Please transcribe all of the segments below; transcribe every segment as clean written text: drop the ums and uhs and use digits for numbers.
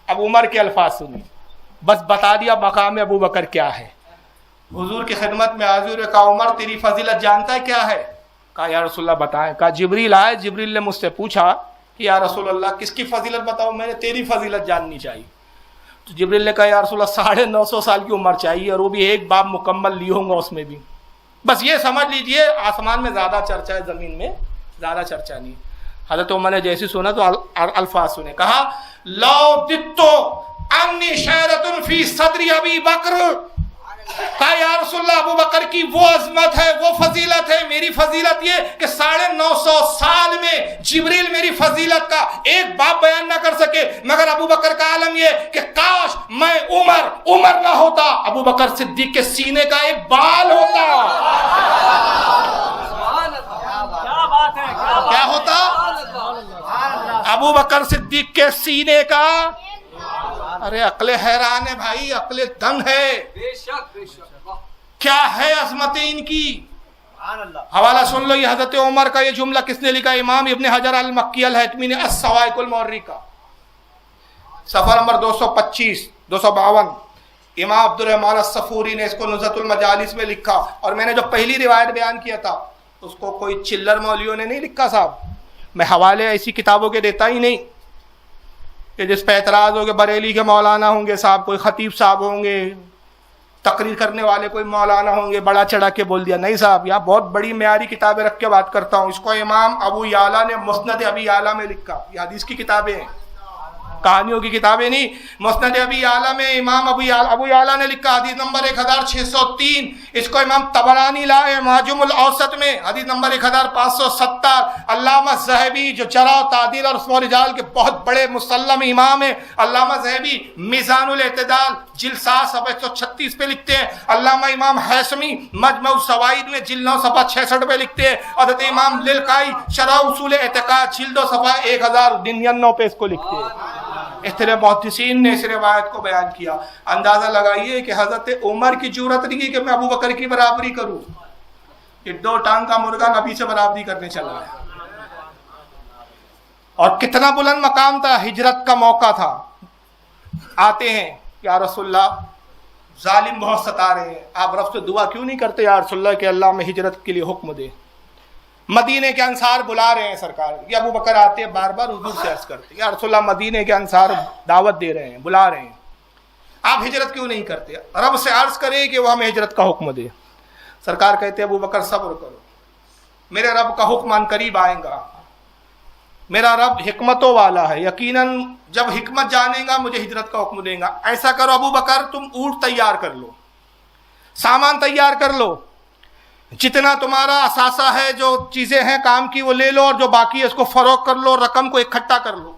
اب عمر کے الفاظ سنی، بس بتا دیا مقام ابو بکر کیا ہے. حضور کی خدمت میں حاضر ہے، کہا عمر تیری فضیلت جانتا ہے کیا ہے؟ کہا یا رسول اللہ بتائیں. کہا جبریل آئے، جبریل نے مجھ سے پوچھا کہ یا رسول اللہ کس کی فضیلت بتاؤ، میں نے تیری فضیلت جاننی چاہیے. تو جبریل نے کہا یا رسول اللہ 950 سال کی عمر چاہیے، اور وہ بھی ایک باب مکمل لی ہوں گا اس میں بھی. بس یہ سمجھ لیجئے آسمان میں زیادہ چرچا ہے، زمین میں زیادہ چرچا نہیں. حضرت عمر نے جیسی سنا تو الفاظ سنے، کہا لو دتو انی شیرۃ فی صدر ابی بکر. کہا یا رسول اللہ ابو بکر کی وہ عظمت ہے، وہ فضیلت ہے، میری فضیلت یہ کہ 950 سال میں جبریل میری فضیلت کا ایک باب بیان نہ کر سکے، مگر ابو بکر کا عالم یہ کہ کاش میں عمر نہ ہوتا، ابو بکر صدیق کے سینے کا ایک بال ہوتا. کیا ہوتا؟ ابو بکر صدیق کے سینے کا. ارے عقل حیران ہے بھائی، عقل دنگ ہے. کیا ہے عظمتیں ان کی. حوالہ سن لو، یہ حضرت عمر کا یہ جملہ کس نے لکھا؟ امام ابن حجر المکی الحتمی نے الصواعق المؤرخہ صفحہ نمبر 225 252. امام عبد الرحمن الصفوری نے اس کو نزہۃ المجالس میں لکھا. اور میں نے جو پہلی روایت بیان کیا تھا اس کو کوئی چلر مولویوں نے نہیں لکھا صاحب. میں حوالے ایسی کتابوں کے دیتا ہی نہیں کہ جس پہ اعتراض ہو کہ بریلی کے مولانا ہوں گے صاحب، کوئی خطیب صاحب ہوں گے، تقریر کرنے والے کوئی مولانا ہوں گے، بڑا چڑھا کے بول دیا. نہیں صاحب، یہاں بہت بڑی معیاری کتابیں رکھ کے بات کرتا ہوں. اس کو امام ابو یعلا نے مسند ابی یعلا میں لکھا. یہ حدیث کی کتابیں ہیں، کہانیوں کی کتابیں نہیں. مسند ابی یعلا میں امام ابو یعلا نے لکھا، حدیث نمبر 1603. اس کو امام طبرانی لائے معجم الاوسط میں، حدیث نمبر 1570. علامہ ذہبی جو جرح و تعدیل اور اسم و رجال کے بہت بڑے مسلم امام ہیں، علامہ ذہبی میزان الاعتدال جلد 7 صفحہ 136 پہ لکھتے ہیں. علامہ امام حیثمی مجمع الزوائد میں جلد 9 صفحہ 66 پہ لکھتے ہیں. حضرت امام للقائی شرح اصول اعتقاد جلد 2 صفحہ 1099 پہ اس کو لکھتے ہیں. اس طرح محدثین نے اس روایت کو بیان کیا. اندازہ لگائیے کہ حضرت عمر کی جرأت نہیں کہ میں ابو بکر کی برابری کروں. یہ 2 ٹانگ کا مرغا نبی سے برابری کرنے چلا ہے. اور کتنا بلند مقام تھا، ہجرت کا موقع تھا. آتے ہیں یا رسول اللہ ظالم بہت ستا رہے ہیں، آپ رب سے دعا کیوں نہیں کرتے یا رسول اللہ کہ اللہ میں ہجرت کے لیے حکم دے. مدینے کے انصار بلا رہے ہیں سرکار. یہ ابو بکر آتے ہیں بار بار حضور سے عرض کرتے یا رسول اللہ مدینے کے انصار دعوت دے رہے ہیں، بلا رہے ہیں، آپ ہجرت کیوں نہیں کرتے؟ رب سے عرض کرے کہ وہ ہمیں ہجرت کا حکم دے. سرکار کہتے ہیں ابو بکر صبر کرو، میرے رب کا حکم ان قریب آئے گا. میرا رب حکمتوں والا ہے، یقیناً جب حکمت جانے گا مجھے ہجرت کا حکم دے گا. ایسا کرو ابو بکر تم اونٹ تیار کر لو، سامان تیار کر لو، جتنا تمہارا اثاثہ ہے، جو چیزیں ہیں کام کی وہ لے لو، اور جو باقی ہے اس کو فروخت کر لو، رقم کو اکٹھا کر لو.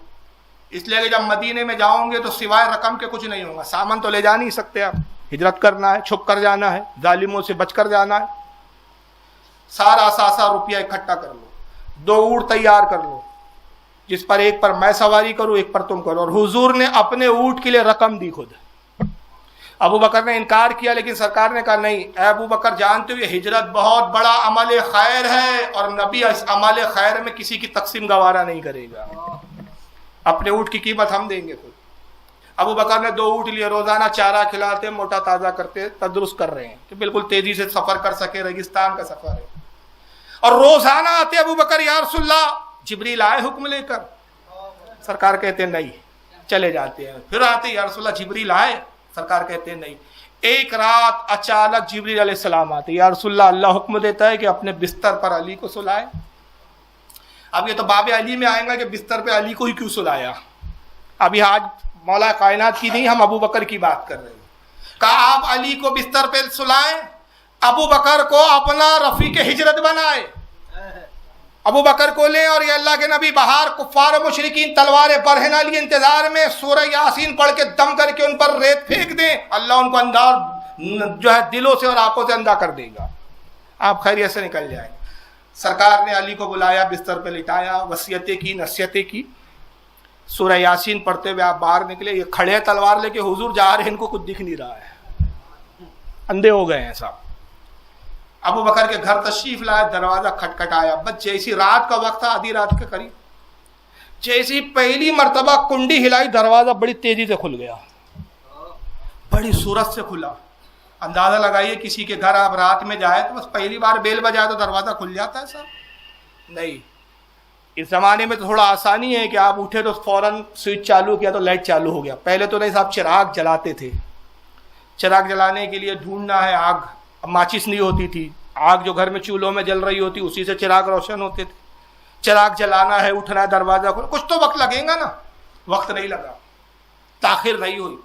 اس لیے کہ جب مدینے میں جاؤں گے تو سوائے رقم کے کچھ نہیں ہوگا. سامان تو لے جا نہیں سکتے آپ، ہجرت کرنا ہے، چھپ کر جانا ہے، ظالموں سے بچ کر جانا ہے. سارا اثاثہ روپیہ اکٹھا کر لو، 2 اونٹ تیار کر لو، جس پر ایک پر میں سواری کروں، ایک پر تم کرو. اور حضور نے اپنے اونٹ کے لیے رقم دی خود. ابو بکر نے انکار کیا، لیکن سرکار نے کہا نہیں اے ابو بکر، جانتے ہو یہ ہجرت بہت بڑا عمل خیر ہے، اور نبی اس عمل خیر میں کسی کی تقسیم گوارا نہیں کرے گا. اپنے اونٹ کی قیمت ہم دیں گے خود. ابو بکر نے 2 اونٹ لیے، روزانہ چارہ کھلاتے، موٹا تازہ کرتے، تدرست کر رہے ہیں کہ بالکل تیزی سے سفر کر سکے، ریگستان کا سفر ہے. اور روزانہ آتے ابو بکر یا رسول اللہ جبریل آئے حکم لے کر. سرکار کہتے ہیں نہیں، چلے جاتے ہیں. پھر آتے یا رسول اللہ جبریل آئے. سرکار کہتے ہیں نہیں. ایک رات اچانک جبریل علیہ السلام آتے، یا رسول اللہ اللہ حکم دیتا ہے کہ اپنے بستر پر علی کو سلائے. اب یہ تو باب علی میں آئیں گا کہ بستر پہ علی کو ہی کیوں سلایا. ابھی آج مولا کائنات کی نہیں، ہم ابو بکر کی بات کر رہے ہیں. کہا آپ علی کو بستر پہ سلائیں، ابو بکر کو اپنا رفیق ہجرت بنائے. ابو بکر کو لیں اور یہ اللہ کے نبی باہر کفار و مشرکین تلواریں برہنہ لیے انتظار میں سورہ یاسین پڑھ کے دم کر کے ان پر ریت پھینک دیں، اللہ ان کو انداز جو ہے دلوں سے اور آنکھوں سے اندھا کر دے گا، آپ خیریت سے نکل جائیں. سرکار نے علی کو بلایا، بستر پہ لٹایا، وصیتیں کی، نصیحتیں کی. سورہ یاسین پڑھتے ہوئے آپ باہر نکلے. یہ کھڑے تلوار لے کے حضور جا رہے ہیں، ان کو کچھ دکھ نہیں رہا ہے، اندھے ہو گئے ہیں صاحب. ابو بکر کے گھر تشریف لائے، دروازہ کھٹکھٹایا. بس جیسی رات کا وقت تھا، آدھی رات کے قریب. جیسی پہلی مرتبہ کنڈی ہلائی دروازہ بڑی تیزی سے کھل گیا, بڑی صورت سے کھلا. اندازہ لگائیے کسی کے گھر آپ رات میں جائے تو بس پہلی بار بیل بجائے تو دروازہ کھل جاتا ہے سر؟ نہیں. اس زمانے میں تو تھوڑا آسانی ہے کہ آپ اٹھے تو فوراً سوئچ چالو کیا تو لائٹ چالو ہو گیا. پہلے تو نہیں صاحب, چراغ جلاتے تھے. چراغ جلانے کے لیے ڈھونڈنا ہے آگ, ماچس نہیں ہوتی تھی, آگ جو گھر میں چولہوں میں جل رہی ہوتی اسی سے چراغ روشن ہوتے تھے. چراغ جلانا ہے, اٹھنا ہے, دروازہ کھولا, کچھ تو وقت لگے گا نا. وقت نہیں لگا, تاخیر نہیں ہوئی.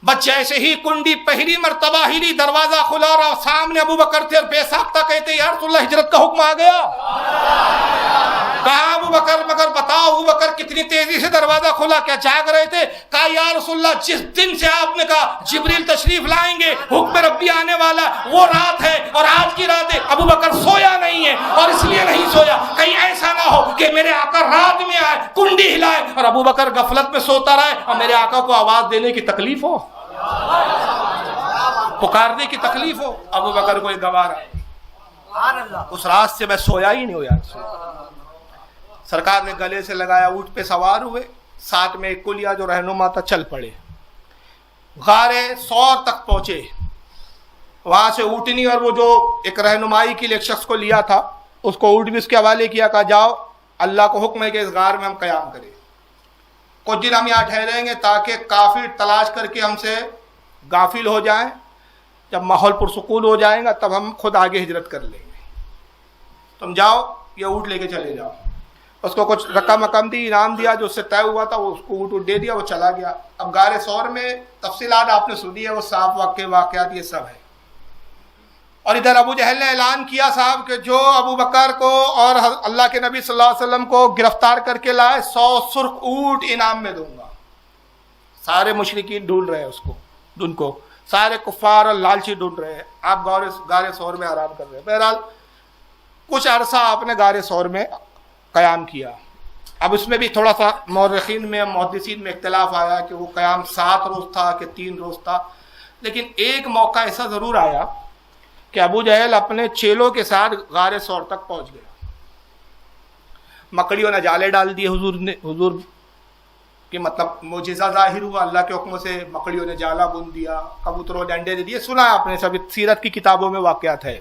بس جیسے ہی کنڈی پہلی مرتبہ ہلی, دروازہ کھلا اور سامنے ابو بکر تھے اور بے ساختہ کہتے یا رسول اللہ ہجرت کا حکم آ گیا. کہا ابو بکر, مگر بتاؤ ابو بکر کتنی تیزی سے دروازہ کھلا, کیا جاگ رہے تھے؟ کہا یا رسول اللہ جس دن سے آپ نے کہا جبریل تشریف لائیں گے, حکم ربی آنے والا, وہ رات ہے اور آج کی رات ہے. ابو بکر سویا نہیں ہے, اور اس لیے نہیں سویا کہیں ایسا نہ ہو کہ میرے آقا رات میں آئے, کنڈی ہلائے اور ابو بکر غفلت میں سوتا رہے اور میرے آقا کو آواز دینے کی تکلیف ہو, پکارنے کی تکلیف ہو. ابو بکر کو یہ گوارا, اس رات سے میں سویا ہی نہیں ہوا. سرکار نے گلے سے لگایا, اونٹ پہ سوار ہوئے, ساتھ میں ایک کلیا جو رہنما تھا چل پڑے. غار ثور تک پہنچے, وہاں سے اونٹنی اور وہ جو ایک رہنمائی کے لیے ایک شخص کو لیا تھا اس کو اونٹ بھی اس کے حوالے کیا, کہا جاؤ اللہ کو حکم ہے کہ اس غار میں ہم قیام کریں, کچھ دن ہم یہاں ٹھہریں گے تاکہ کافر تلاش کر کے ہم سے غافل ہو جائیں. جب ماحول پرسکون ہو جائے گا تب ہم خود آگے ہجرت کر لیں گے. تم جاؤ, یہ اونٹ لے کے چلے جاؤ. اس کو کچھ رقم دی, انعام دیا جو اس سے طے ہوا تھا, وہ اس کو اونٹ دے دیا, وہ چلا گیا. اب غار ثور میں تفصیلات آپ نے سنی ہے, وہ صاحب واقعات یہ سب ہے. اور ادھر ابو جہل نے اعلان کیا صاحب کہ جو ابو بکر کو اور اللہ کے نبی صلی اللہ علیہ وسلم کو گرفتار کر کے لائے 100 سرخ اونٹ انعام میں دوں گا. سارے مشرکین ڈھونڈ رہے ہیں اس کو, ان کو سارے کفار اور لالچی ڈھونڈ رہے ہیں. آپ غار ثور میں آرام کر رہے ہیں. بہرحال کچھ عرصہ آپ نے غار ثور میں قیام کیا. اب اس میں بھی تھوڑا سا مورخین میں محدثین میں اختلاف آیا کہ وہ قیام 7 روز تھا کہ 3 روز تھا. لیکن ایک موقع ایسا ضرور آیا کہ ابو جہل اپنے چیلوں کے ساتھ غار ثور تک پہنچ گیا. مکڑیوں نے جالے ڈال دیے, حضور کہ مطلب معجزہ ظاہر ہوا, اللہ کے حکم سے مکڑیوں نے جالا بن دیا, کبوتروں نے انڈے دے دیے. سنا ہے آپ نے, سب سیرت کی کتابوں میں واقعات ہے.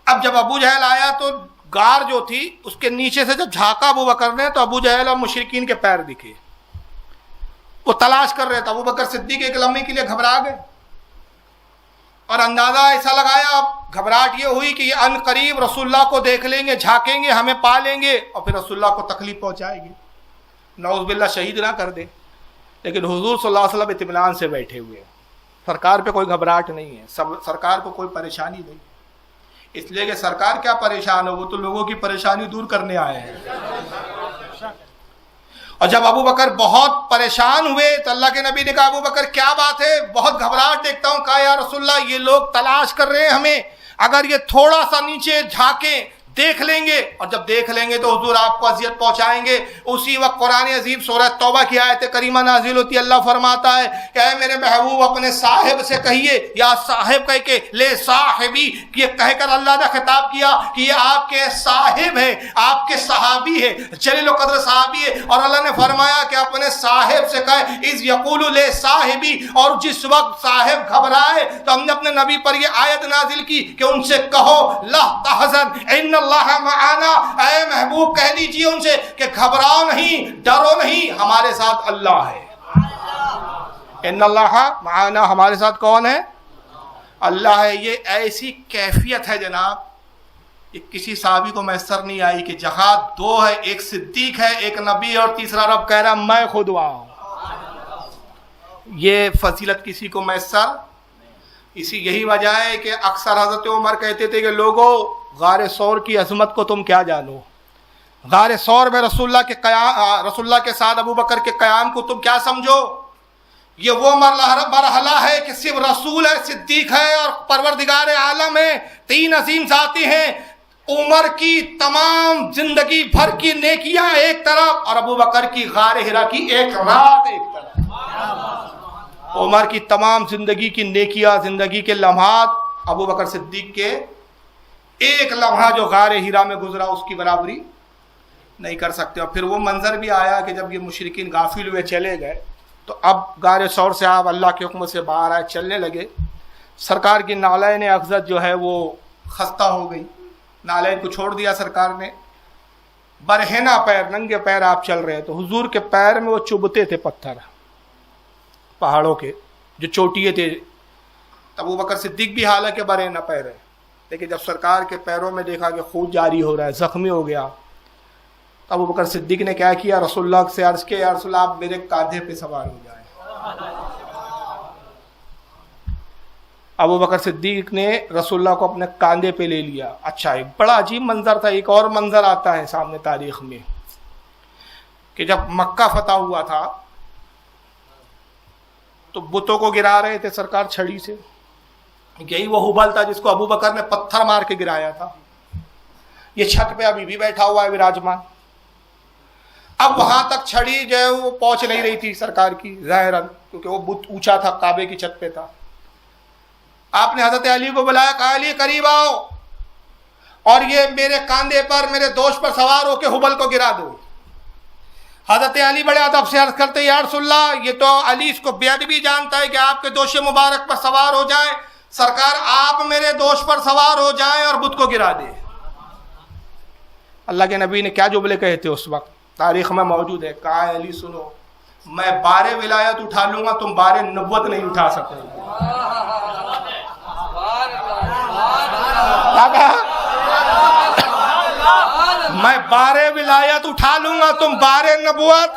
اب جب ابو جہل آیا تو غار جو تھی اس کے نیچے سے جب جھانکا ابو بکر نے تو ابو جہل اور مشرکین کے پیر دکھے. وہ تلاش کر رہے تھے. ابو بکر صدیق ایک لمحے کے لیے گھبرا گئے اور اندازہ ایسا لگایا, اب گھبراہٹ یہ ہوئی کہ یہ ان قریب رسول اللہ کو دیکھ لیں گے, جھانکیں گے, ہمیں پا لیں گے اور پھر رسول اللہ کو تکلیف پہنچائے گی, نعوذ باللہ شہید نہ کر دے. لیکن حضور صلی اللہ علیہ وسلم اطمینان سے بیٹھے ہوئے, سرکار پہ کوئی گھبراہٹ نہیں ہے, سرکار کو کوئی پریشانی نہیں. اس لیے کہ سرکار کیا پریشان ہو, وہ تو لوگوں کی پریشانی دور کرنے آئے ہیں. اور جب ابو بکر بہت پریشان ہوئے تو اللہ کے نبی نے کہا ابو بکر کیا بات ہے, بہت گھبراہٹ دیکھتا ہوں. کہا یا رسول اللہ یہ لوگ تلاش کر رہے ہیں ہمیں, اگر یہ تھوڑا سا نیچے جھانکیں دیکھ لیں گے, اور جب دیکھ لیں گے تو حضور آپ کو اذیت پہنچائیں گے. اسی وقت قرآن عظیم سورہ توبہ کی آیت کریمہ نازل ہوتی ہے. اللہ فرماتا ہے کہ اے میرے محبوب اپنے صاحب سے کہیے, یا صاحب کہہ کے لے صاحبی, یہ کہہ کر اللہ نے خطاب کیا کہ یہ آپ کے صاحب ہے, آپ کے صحابی ہے, جلیل القدر صحابی ہے. اور اللہ نے فرمایا کہ اپنے صاحب سے کہے اذ یقول لے صاحبی, اور جس وقت صاحب گھبرائے تو ہم نے اپنے نبی پر یہ آیت نازل کی کہ ان سے کہو لا تحزن ان اللہ معانا, اے محبوب کہہ دیجیے ان سے کہ گھبراؤ نہیں, ڈرو نہیں, ہمارے ساتھ اللہ ہے. ان اللہ معانا, ہمارے ساتھ کون ہے؟ اللہ ہے. یہ ایسی کیفیت ہے جناب, یہ کسی صحابی کو میسر نہیں آئی کہ جہاد 2 ہے, ایک صدیق ہے, ایک نبی, اور تیسرا رب کہہ رہا میں خود وہاں ہوں. یہ فضیلت کسی کو میسر. یہی وجہ ہے کہ اکثر حضرت عمر کہتے تھے کہ لوگوں غار ثور کی عظمت کو تم کیا جانو, غار ثور میں رسول اللہ کے ساتھ ابو بکر کے قیام کو تم کیا سمجھو. یہ وہ مرحلہ ہے کہ صرف رسول ہے, صدیق ہے اور پروردگار عالم ہے, 3 عظیم ذاتی ہیں. عمر کی تمام زندگی بھر کی نیکیاں ایک طرف اور ابو بکر کی غار حرا کی ایک رات ایک طرف. عمر کی تمام زندگی کی نیکیاں, زندگی کے لمحات, ابو بکر صدیق کے ایک لمحہ جو غار حرا میں گزرا اس کی برابری نہیں کر سکتے. اور پھر وہ منظر بھی آیا کہ جب یہ مشرکین غافل ہوئے چلے گئے تو اب غار ثور سے آپ اللہ کے حکم سے باہر آئے, چلنے لگے. سرکار کی نالین اخذت جو ہے وہ خستہ ہو گئی, نالین کو چھوڑ دیا سرکار نے. برہنہ پیر, ننگے پیر آپ چل رہے ہیں تو حضور کے پیر میں وہ چبھتے تھے پتھر پہاڑوں کے جو چوٹیے تھے. ابو بکر صدیق بھی حالانکہ برہنہ پیر ہے, لیکن جب سرکار کے پیروں میں دیکھا کہ خون جاری ہو رہا ہے, زخمی ہو گیا, تو ابو بکر صدیق نے کیا کیا, رسول اللہ سے عرض کیا, یا رسول اللہ آپ میرے کاندھے پہ سوار ہو جائیں. ابو بکر صدیق نے رسول اللہ کو اپنے کاندھے پہ لے لیا. اچھا, ایک بڑا عجیب منظر تھا. ایک اور منظر آتا ہے سامنے تاریخ میں کہ جب مکہ فتح ہوا تھا تو بتوں کو گرا رہے تھے سرکار چھڑی سے. یہی وہ ہبل تھا جس کو ابو بکر نے پتھر مار کے گرایا تھا. یہ چھت پہ ابھی بھی بیٹھا ہوا ہے وراجمان. اب وہاں تک چھڑی جو ہے وہ پہنچ نہیں رہی تھی سرکار کی ظاہراً, کیونکہ وہ بت اونچا تھا, کعبے کی چھت پہ تھا. آپ نے حضرت علی کو بلایا, کہا علی قریب آؤ اور یہ میرے کاندھے پر میرے دوست پر سوار ہو کے ہبل کو گرا دو. حضرت علی بڑے ادب سے عرض کرتے, یا رسول اللہ یہ تو علی اس کو بے ادبی جانتا ہے کہ آپ کے دوش مبارک پر سوار ہو جائیں. سرکار آپ میرے دوش پر سوار ہو جائیں اور بت کو گرا دے. اللہ کے نبی نے کیا جملے کہے تھے اس وقت, تاریخ میں موجود ہے. کہا علی سنو, میں بارے ولایت اٹھا لوں گا, تم بارے نبوت نہیں اٹھا سکتے. میں بارے ولایت اٹھا لوں گا, تم بارے نبوت.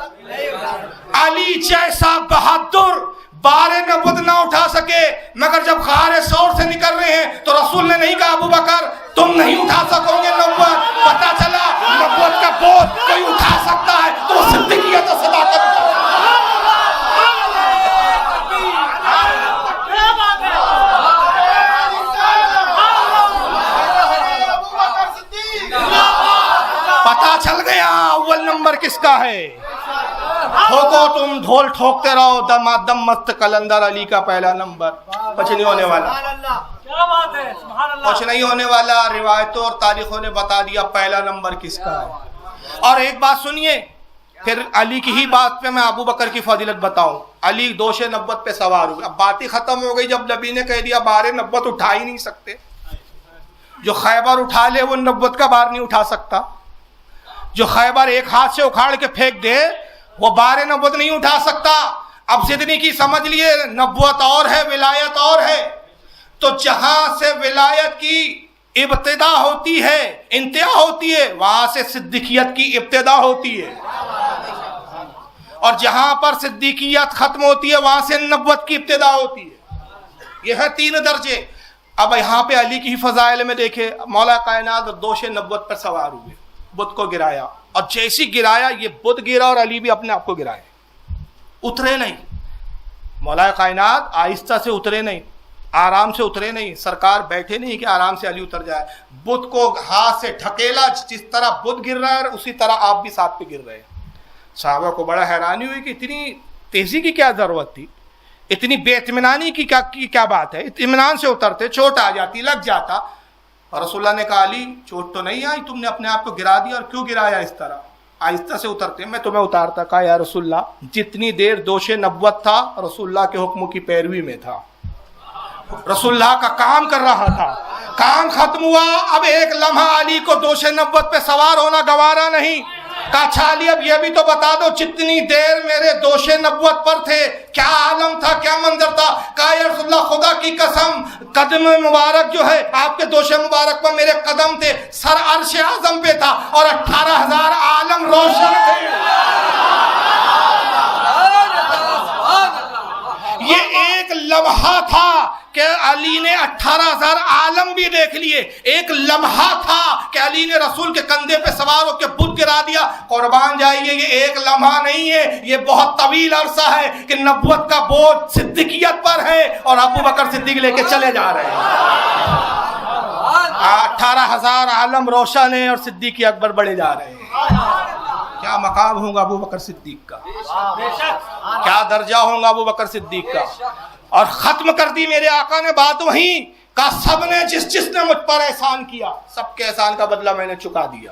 علی جیسا بہادر بارے نبوت نہ اٹھا سکے, مگر جب غار ثور سے نکل رہے ہیں تو رسول نے نہیں کہا ابو بکر تم نہیں اٹھا سکو گے نبوت. پتا چلا نبوت کا بوجھ کوئی اٹھا سکتا ہے تو وہ صدیقیت و صداقت. پتا چل گیا اول نمبر کس کا ہے. ٹھوکو تم ڈھول ٹھوکتے رہو, دم مست کلندر علی کا پہلا نمبر. کچھ نہیں ہونے والا, کچھ نہیں ہونے والا. روایتوں اور تاریخوں نے بتا دیا پہلا نمبر کس کا ہے. اور ایک بات سنیے, پھر علی کی ہی بات پہ میں ابو بکر کی فضیلت بتاؤں. علی دوش نبوت پہ سوار ہوئے. اب بات ہی ختم ہو گئی جب نبی نے کہہ دیا بارے نبوت اٹھا ہی نہیں سکتے. جو خیبر اٹھا لے وہ نبوت کا بار نہیں اٹھا سکتا. جو خیبر ایک ہاتھ سے اکھاڑ کے پھینک دے وہ بار نبوت نہیں اٹھا سکتا. اب زدنی کی سمجھ لیے, نبوت اور ہے ولایت اور ہے. تو جہاں سے ولایت کی ابتدا ہوتی ہے انتہا ہوتی ہے, وہاں سے صدیقیت کی ابتدا ہوتی ہے. اور جہاں پر صدیقیت ختم ہوتی ہے وہاں سے نبوت کی ابتدا ہوتی ہے. یہ ہے 3 درجے. اب یہاں پہ علی کی فضائل میں دیکھے, مولا کائنات دوش نبوت پر سوار ہوئے, بت کو گرایا, اور جیسی گرایا یہ بت گرا اور علی بھی اپنے آپ کو گرائے. اترے نہیں مولا کائنات, آہستہ سے اترے نہیں, آرام سے اترے نہیں. سرکار بیٹھے نہیں کہ آرام سے علی اتر جائے. بت کو ہاتھ سے ڈھکیلا, جس طرح بت گر رہا ہے اسی طرح آپ بھی ساتھ پہ گر رہے ہیں. صحابہ کو بڑا حیرانی ہوئی کہ اتنی تیزی کی کیا ضرورت تھی, اتنی بے اطمینانی کی کیا بات ہے. اطمینان سے اترتے, چوٹ آ جاتی, لگ جاتا. اور رسول اللہ نے کہا علی چوٹ تو نہیں آئی, تم نے اپنے آپ کو گرا دیا, اور کیوں گرایا اس طرح. آہستہ سے اترتے, میں تمہیں اتارتا. کہا یا رسول اللہ جتنی دیر دوش نبوت تھا رسول اللہ کے حکموں کی پیروی میں تھا, رسول اللہ کا کام کر رہا تھا. کام ختم ہوا, اب ایک لمحہ علی کو دوش نبوت پہ سوار ہونا گوارا نہیں. کہا اچھا علی اب یہ بھی تو بتا دو جتنی دیر میرے دوش نبوت پر تھے کیا عالم تھا, کیا منظر تھا. کہا یا رسول اللہ خدا کی قسم قدم مبارک جو ہے آپ کے دوش مبارک پر میرے قدم تھے, سر عرش اعظم پہ تھا اور 18,000 عالم روشن تھے. یہ ایک لمحہ تھا کہ علی نے 18,000 عالم بھی دیکھ لیے. ایک لمحہ تھا کہ علی نے رسول کے کندھے پہ سوار ہو کے بت گرا دیا. قربان جائیے یہ ایک لمحہ نہیں ہے, یہ بہت طویل عرصہ ہے کہ نبوت کا بوجھ صدیقیت پر ہے اور ابو بکر صدیق لے کے چلے جا رہے ہیں. 18,000 عالم روشن ہیں اور صدیق اکبر بڑھے جا رہے ہیں. کیا مقام ہوگا ابو بکر صدیق کا, کیا درجہ ہوگا ابو بکر صدیق کا. اور ختم کر دی میرے آقا نے بات وہیں, کہا سب نے جس نے مجھ پر احسان کیا سب کے احسان کا بدلہ میں نے چکا دیا.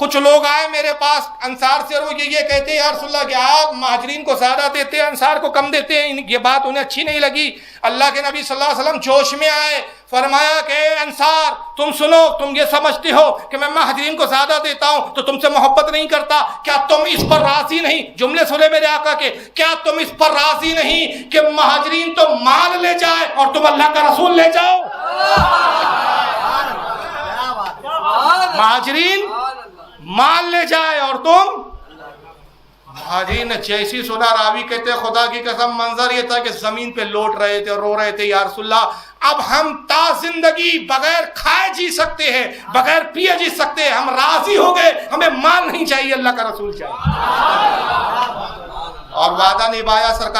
کچھ لوگ آئے میرے پاس انصار سے اور وہ یہ کہتے ہیں یا رسول اللہ کہ آپ مہاجرین کو زیادہ دیتے ہیں انصار کو کم دیتے ہیں. یہ بات انہیں اچھی نہیں لگی. اللہ کے نبی صلی اللہ علیہ وسلم جوش میں آئے, فرمایا کہ اے انصار تم سنو, تم یہ سمجھتے ہو کہ میں مہاجرین کو زیادہ دیتا ہوں تو تم سے محبت نہیں کرتا, کیا تم اس پر راضی نہیں, جملے سنے میرے آقا کے, کیا تم اس پر راضی نہیں کہ مہاجرین تو مال لے جائے اور تم اللہ کا رسول لے جاؤ؟ مہاجرین مال لے جائے اور تم. مہاجرین نے جیسی سنا, راوی کہتے خدا کی قسم منظر یہ تھا کہ زمین پہ لوٹ رہے تھے, رو رہے تھے, یا رسول اللہ اب ہم تا زندگی بغیر کھائے جی سکتے ہیں, بغیر پیے جی سکتے ہیں, ہم راضی ہو گئے, ہمیں مال نہیں چاہیے, اللہ کا رسول چاہیے. اور وعدہ نبھایا سرکار